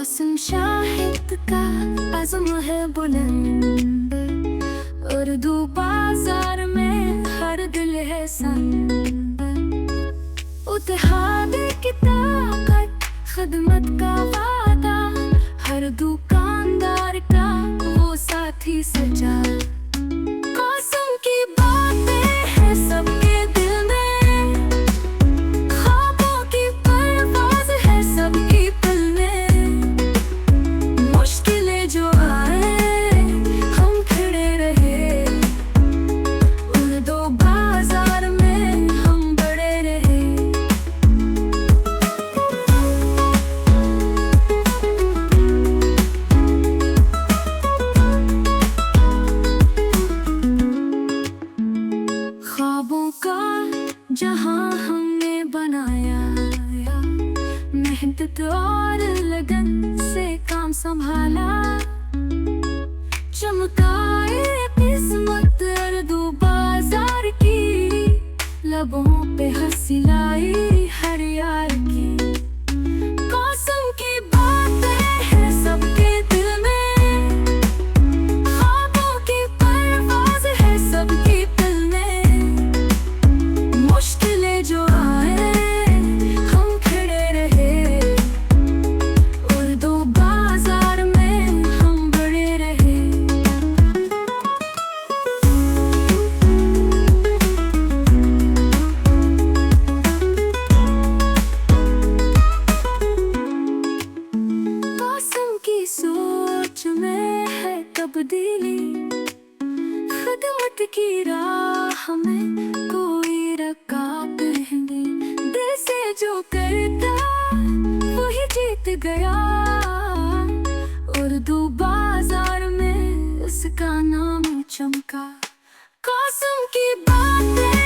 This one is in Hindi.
मौसम शाहिद का आज़म है बुलंद, उर्दू बाजार में हर दिल है संद। उत्तेहाद की ताकत, खिदमत का वादा, हर दुकानदार का वो साथी सच्चा। मौसम की बातें हैं सबके दिल में, ख्वाबों की परवाज़ है सबकी पल में। मुश्किलें जो आए हम खड़े रहे, उर्दू बाजार में हम बड़े रहे। ख्वाबों का जहां हमने बनाया, मेहनत और लगन से काम संभाला। चमकाए किस्मत उर्दू बाजार की, लबों पे हंसी लाई हर यार की। मौसम की बातें हैं सबके दिल में, ख्वाबों की परवाज़ है सबकी पल में। मुश्किलें जो आए हम खड़े रहे, उर्दू बाजार में हम बड़े रहे। मौसम की सोच में है तब्दीली, खिदमत की राह में कोई रकात नहीं। दिल से जो करता वही जीत गया, उर्दू बाजार में उसका नाम चमका। मौसम की बातें